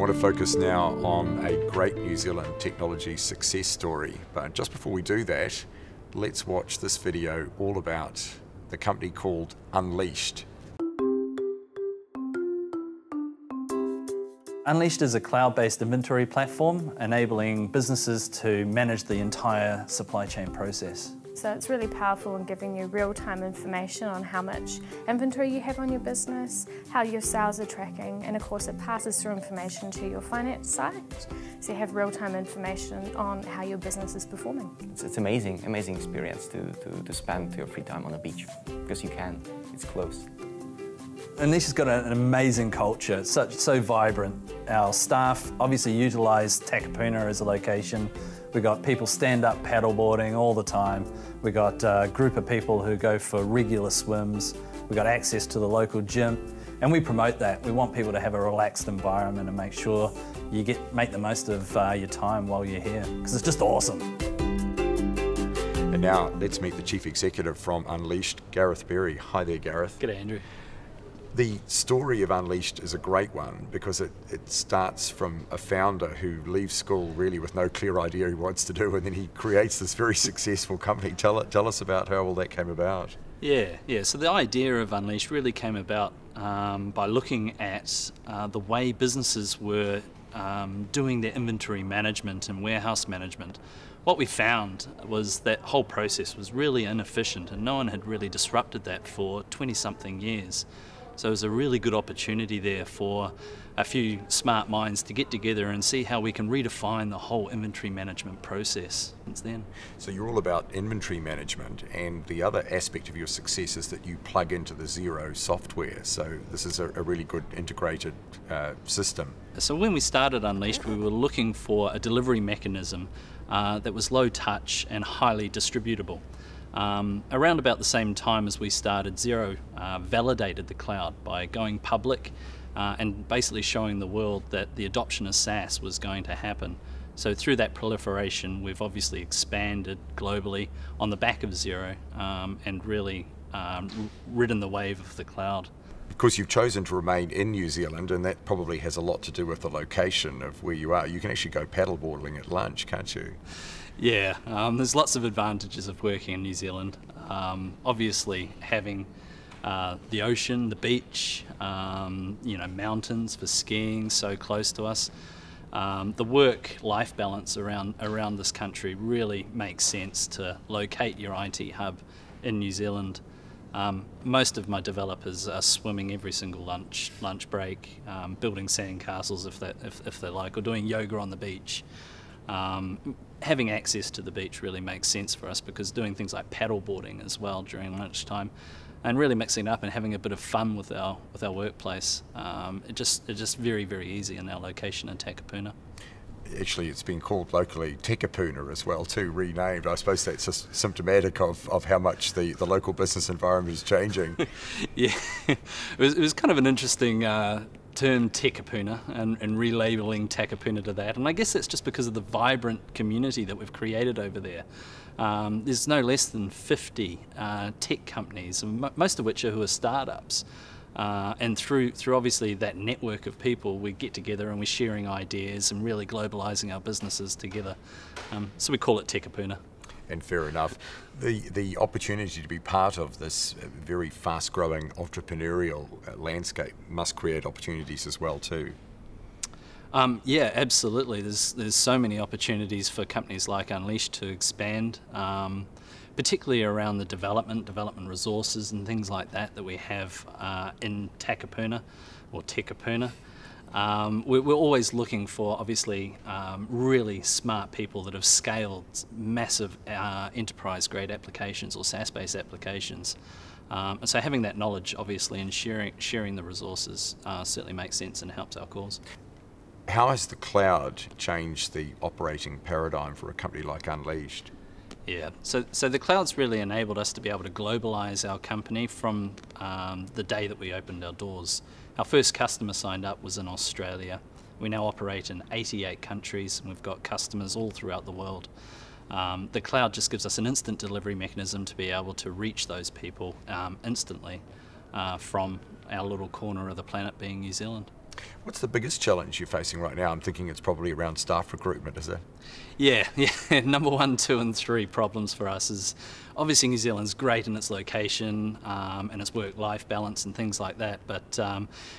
want to focus now on a great New Zealand technology success story. But just before we do that, let's watch this video all about the company called Unleashed. Unleashed is a cloud-based inventory platform enabling businesses to manage the entire supply chain process. So it's really powerful in giving you real-time information on how much inventory you have on your business, how your sales are tracking, and of course it passes through information to your finance side. So you have real-time information on how your business is performing. It's amazing experience to spend your free time on the beach, because you can, it's close. Unleashed has got an amazing culture. It's so vibrant. Our staff obviously utilise Takapuna as a location. We've got people stand-up paddleboarding all the time. We've got a group of people who go for regular swims. We've got access to the local gym, and we promote that. We want people to have a relaxed environment and make sure you make the most of your time while you're here, because it's just awesome. And now let's meet the Chief Executive from Unleashed, Gareth Berry. Hi there, Gareth. G'day, Andrew. The story of Unleashed is a great one because it starts from a founder who leaves school really with no clear idea he wants to do, and then he creates this very successful company. Tell us about how all that came about. Yeah. So the idea of Unleashed really came about by looking at the way businesses were doing their inventory management and warehouse management. What we found was that whole process was really inefficient, and no one had really disrupted that for 20-something years. So it was a really good opportunity there for a few smart minds to get together and see how we can redefine the whole inventory management process since then. So you're all about inventory management, and the other aspect of your success is that you plug into the Xero software. So this is a really good integrated system. So when we started Unleashed, we were looking for a delivery mechanism that was low touch and highly distributable. Around about the same time as we started, Xero validated the cloud by going public and basically showing the world that the adoption of SaaS was going to happen. So through that proliferation, we've obviously expanded globally on the back of Xero and really ridden the wave of the cloud. Of course, you've chosen to remain in New Zealand, and that probably has a lot to do with the location of where you are. You can actually go paddleboarding at lunch, can't you? Yeah, there's lots of advantages of working in New Zealand. Obviously, having the ocean, the beach, mountains for skiing so close to us. The work-life balance around this country really makes sense to locate your IT hub in New Zealand. Most of my developers are swimming every single lunch break, building sandcastles if they like, or doing yoga on the beach. Having access to the beach really makes sense for us, because doing things like paddleboarding as well during lunchtime and really mixing it up and having a bit of fun with our workplace, it's just very, very easy in our location in Takapuna. Actually, it's been called locally Tekapuna as well too, renamed. I suppose that's just symptomatic of how much the local business environment is changing. Yeah, it was kind of an interesting term, Tekapuna, and relabeling Takapuna to that, and I guess that's just because of the vibrant community that we've created over there. There's no less than 50 tech companies, most of which are who are startups. And through obviously that network of people, we get together and we're sharing ideas and really globalising our businesses together. So we call it Tekapuna. And fair enough. The opportunity to be part of this very fast-growing entrepreneurial landscape must create opportunities as well too. Yeah, absolutely. There's so many opportunities for companies like Unleashed to expand, particularly around the development resources and things like that we have in Takapuna or Tekapuna. We're always looking for, obviously, really smart people that have scaled massive enterprise-grade applications or SaaS-based applications. And so having that knowledge, obviously, and sharing the resources certainly makes sense and helps our cause. How has the cloud changed the operating paradigm for a company like Unleashed? Yeah, so the cloud's really enabled us to be able to globalize our company from the day that we opened our doors. Our first customer signed up was in Australia. We now operate in 88 countries, and we've got customers all throughout the world. The cloud just gives us an instant delivery mechanism to be able to reach those people instantly from our little corner of the planet being New Zealand. What's the biggest challenge you're facing right now? I'm thinking it's probably around staff recruitment, is it? Yeah. Number 1, 2 and 3 problems for us is obviously New Zealand's great in its location and its work-life balance and things like that, but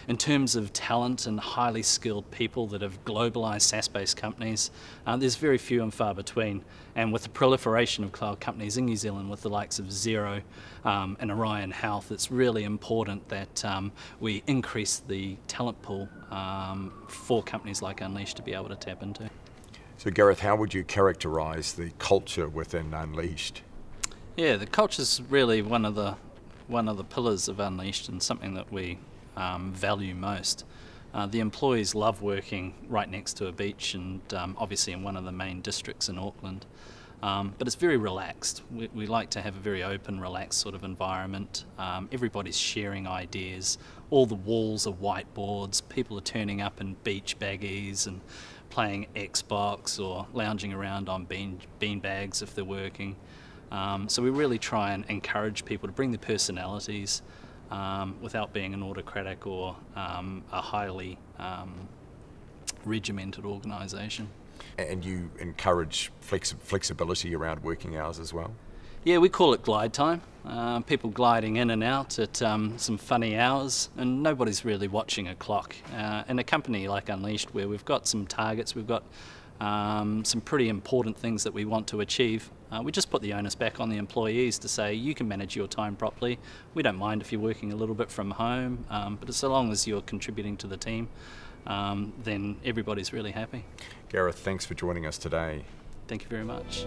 in terms of talent and highly skilled people that have globalised SaaS-based companies, there's very few and far between. And with the proliferation of cloud companies in New Zealand with the likes of Xero and Orion Health, it's really important that we increase the talent pool for companies like Unleashed to be able to tap into. So Gareth, how would you characterise the culture within Unleashed? Yeah, the culture is really one of the pillars of Unleashed and something that we value most. The employees love working right next to a beach and obviously in one of the main districts in Auckland. But it's very relaxed. We like to have a very open, relaxed sort of environment. Everybody's sharing ideas. All the walls are whiteboards. People are turning up in beach baggies and playing Xbox or lounging around on bean bags if they're working. So we really try and encourage people to bring their personalities without being an autocratic or a highly regimented organisation. And you encourage flexibility around working hours as well? Yeah, we call it glide time. People gliding in and out at some funny hours, and nobody's really watching a clock. In a company like Unleashed, where we've got some targets, we've got some pretty important things that we want to achieve, we just put the onus back on the employees to say, you can manage your time properly. We don't mind if you're working a little bit from home, but so long as you're contributing to the team, then everybody's really happy. Gareth, thanks for joining us today. Thank you very much.